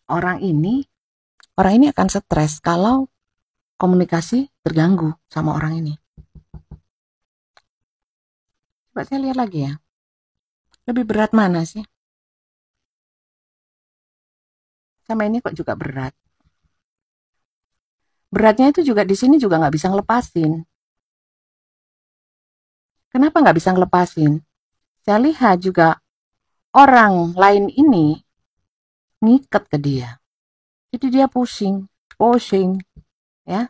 orang ini akan stres kalau komunikasi terganggu sama orang ini. Coba saya lihat lagi ya. Lebih berat mana sih? Sama ini kok juga berat. Beratnya itu juga di sini juga nggak bisa ngelepasin. Kenapa nggak bisa ngelepasin? Saya lihat juga orang lain ini ngikat ke dia. Jadi dia pusing, ya,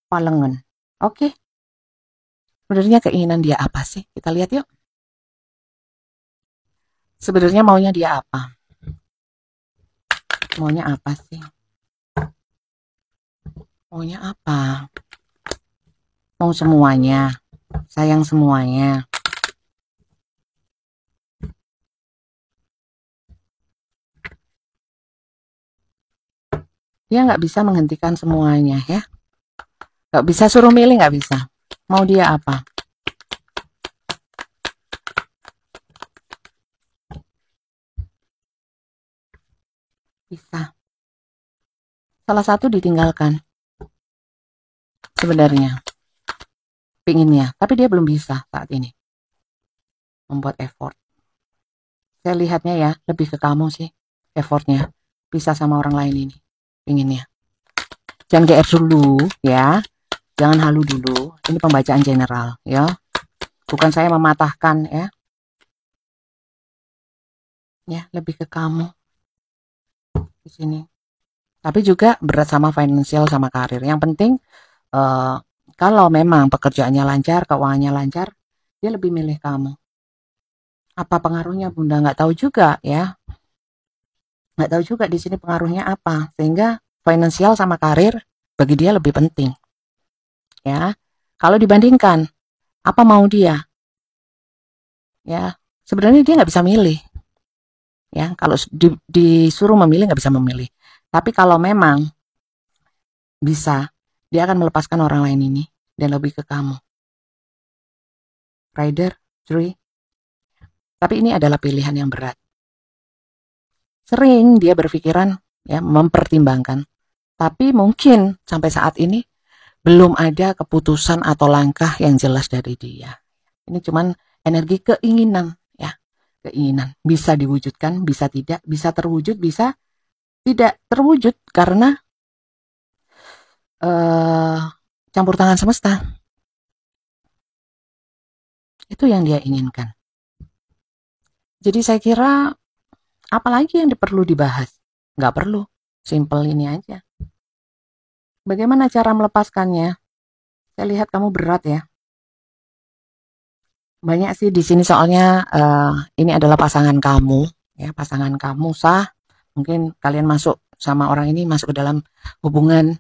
palengan. Oke, sebenarnya keinginan dia apa sih? Kita lihat yuk. Sebenarnya maunya dia apa? Maunya apa sih? Maunya apa? Mau semuanya, sayang semuanya. Dia nggak bisa menghentikan semuanya ya. Nggak bisa suruh milih, nggak bisa. Mau dia apa? Bisa. Salah satu ditinggalkan. Sebenarnya. Pinginnya. Tapi dia belum bisa saat ini. Membuat effort. Saya lihatnya ya, lebih ke kamu sih. Effortnya. Bisa sama orang lain ini. Pinginnya. Jangan GR dulu ya. Jangan halu dulu. Ini pembacaan general ya. Bukan saya mematahkan ya. Ya, lebih ke kamu. Di sini. Tapi juga berat sama financial sama karir. Yang penting kalau memang pekerjaannya lancar, keuangannya lancar, dia lebih milih kamu. Apa pengaruhnya Bunda? Nggak tahu juga ya. Nggak tahu juga di sini pengaruhnya apa. Sehingga financial sama karir bagi dia lebih penting. Ya. Kalau dibandingkan, apa mau dia? Ya, sebenarnya dia nggak bisa milih. Ya, kalau disuruh memilih nggak bisa memilih. Tapi kalau memang bisa, dia akan melepaskan orang lain ini dan lebih ke kamu. Rider, 3. Tapi ini adalah pilihan yang berat. Sering dia berpikiran, ya, mempertimbangkan. Tapi mungkin sampai saat ini belum ada keputusan atau langkah yang jelas dari dia. Ini cuman energi keinginan, ya, keinginan. Bisa diwujudkan, bisa tidak, bisa terwujud, bisa tidak terwujud karena campur tangan semesta. Itu yang dia inginkan. Jadi saya kira apalagi yang perlu dibahas? Nggak perlu, simple ini aja. Bagaimana cara melepaskannya? Saya lihat kamu berat ya. Banyak sih di sini soalnya ini adalah pasangan kamu, ya, pasangan kamu sah. Mungkin kalian masuk sama orang ini masuk ke dalam hubungan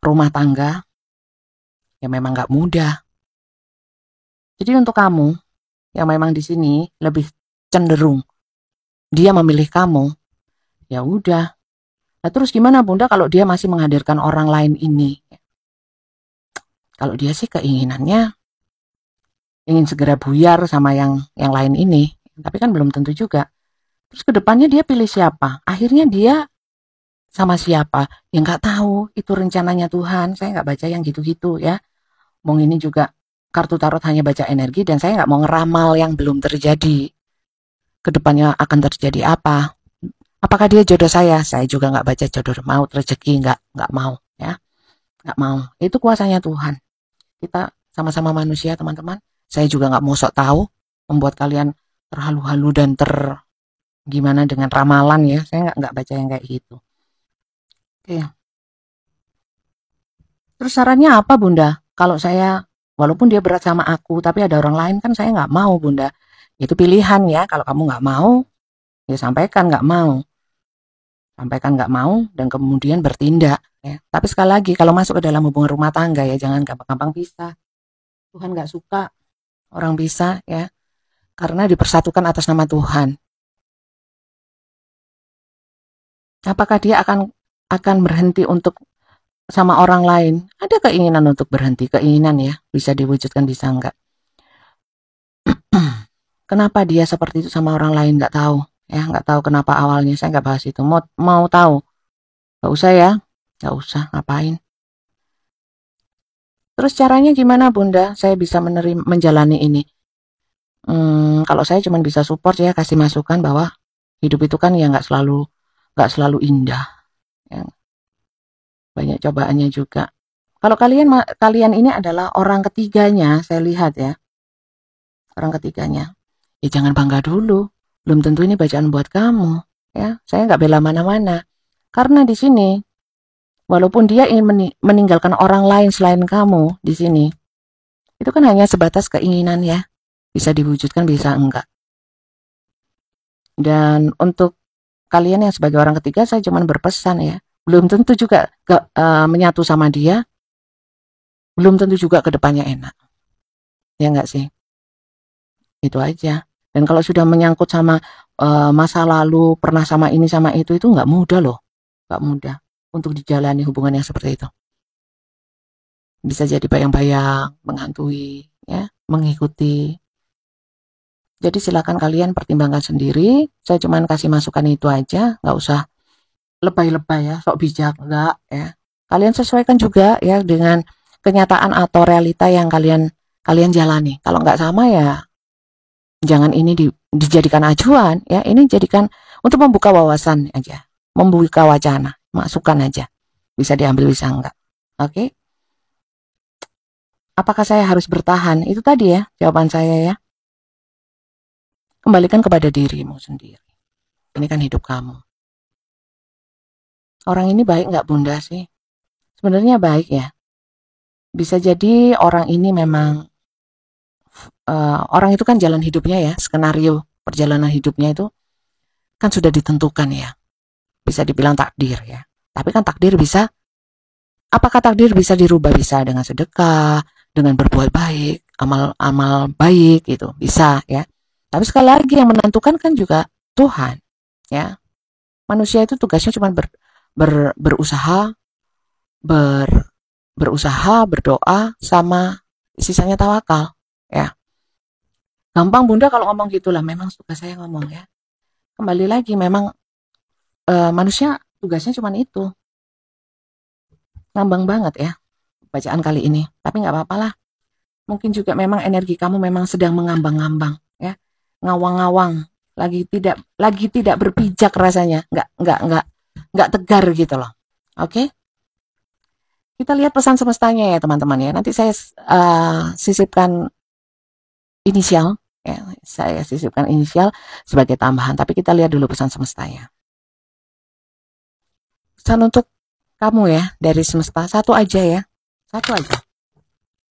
rumah tangga, ya memang nggak mudah. Jadi untuk kamu yang memang di sini lebih cenderung dia memilih kamu, ya udah. Nah terus gimana Bunda kalau dia masih menghadirkan orang lain ini? Kalau dia sih keinginannya ingin segera buyar sama yang lain ini, tapi kan belum tentu juga. Terus kedepannya dia pilih siapa? Akhirnya dia sama siapa? Ya nggak tahu. Itu rencananya Tuhan. Saya nggak baca yang gitu-gitu ya. Mong ini juga kartu tarot hanya baca energi dan saya nggak mau ngeramal yang belum terjadi. Kedepannya akan terjadi apa? Apakah dia jodoh saya? Saya juga nggak baca jodoh maut rezeki, nggak mau ya, nggak mau. Itu kuasanya Tuhan. Kita sama-sama manusia teman-teman. Saya juga nggak mau sok tahu membuat kalian terhalu-halu dan gimana dengan ramalan ya. Saya nggak baca yang kayak gitu. Oke. Terus sarannya apa Bunda? Kalau saya walaupun dia berat sama aku, tapi ada orang lain kan saya nggak mau Bunda. Itu pilihan ya. Kalau kamu nggak mau, ya sampaikan nggak mau. Sampaikan nggak mau dan kemudian bertindak. Ya. Tapi sekali lagi kalau masuk ke dalam hubungan rumah tangga ya jangan gampang-gampang pisah. Tuhan nggak suka orang pisah ya. Karena dipersatukan atas nama Tuhan. Apakah dia akan berhenti untuk sama orang lain? Ada keinginan untuk berhenti, keinginan ya, bisa diwujudkan bisa enggak. Kenapa dia seperti itu sama orang lain nggak tahu. Ya, nggak tahu kenapa awalnya saya nggak bahas itu. Mau tahu? Nggak usah ya, nggak usah, ngapain. Terus caranya gimana Bunda? Saya bisa menjalani ini. Kalau saya cuma bisa support ya, kasih masukan bahwa hidup itu kan ya nggak selalu indah. Ya. Banyak cobaannya juga. Kalau kalian ini adalah orang ketiganya, saya lihat ya, orang ketiganya. Ya jangan bangga dulu. Belum tentu ini bacaan buat kamu. Ya, saya nggak bela mana-mana. Karena di sini, walaupun dia ingin meninggalkan orang lain selain kamu di sini, itu kan hanya sebatas keinginan ya. Bisa diwujudkan, bisa enggak. Dan untuk kalian yang sebagai orang ketiga, saya cuma berpesan ya. Belum tentu juga menyatu sama dia, belum tentu juga ke depannya enak. Ya enggak sih? Itu aja. Dan kalau sudah menyangkut sama masa lalu, pernah sama ini sama itu nggak mudah loh. Nggak mudah untuk dijalani hubungan yang seperti itu. Bisa jadi bayang-bayang, menghantui, ya, mengikuti. Jadi silakan kalian pertimbangkan sendiri. Saya cuma kasih masukan itu aja, nggak usah lebay-lebay ya, sok bijak, enggak ya. Kalian sesuaikan juga ya dengan kenyataan atau realita yang kalian jalani. Kalau nggak sama ya jangan ini dijadikan acuan ya, ini jadikan untuk membuka wawasan aja, membuka wacana, masukan aja. Bisa diambil bisa enggak. Oke? Apakah saya harus bertahan? Itu tadi ya jawaban saya ya. Kembalikan kepada dirimu sendiri. Ini kan hidup kamu. Orang ini baik nggak Bunda sih? Sebenarnya baik ya. Bisa jadi orang ini memang orang itu kan jalan hidupnya ya, skenario perjalanan hidupnya itu kan sudah ditentukan ya. Bisa dibilang takdir ya. Tapi kan takdir bisa, apakah takdir bisa dirubah? Bisa dengan sedekah, dengan berbuat baik, amal-amal baik itu bisa ya. Tapi sekali lagi yang menentukan kan juga Tuhan ya. Manusia itu tugasnya cuma berusaha, berdoa, sama sisanya tawakal ya. Gampang Bunda kalau ngomong gitulah, memang tugas saya ngomong ya. Kembali lagi memang manusia tugasnya cuma itu. Ngambang banget ya bacaan kali ini, tapi nggak apa-apa lah. Mungkin juga memang energi kamu memang sedang mengambang-ngambang ya, ngawang-ngawang, lagi tidak berpijak rasanya, nggak tegar gitu loh. Oke? Kita lihat pesan semestanya ya teman-teman ya. Nanti saya sisipkan inisial ya, saya sisipkan inisial sebagai tambahan, tapi kita lihat dulu pesan semestanya. Pesan untuk kamu ya dari semesta, satu aja ya, satu aja.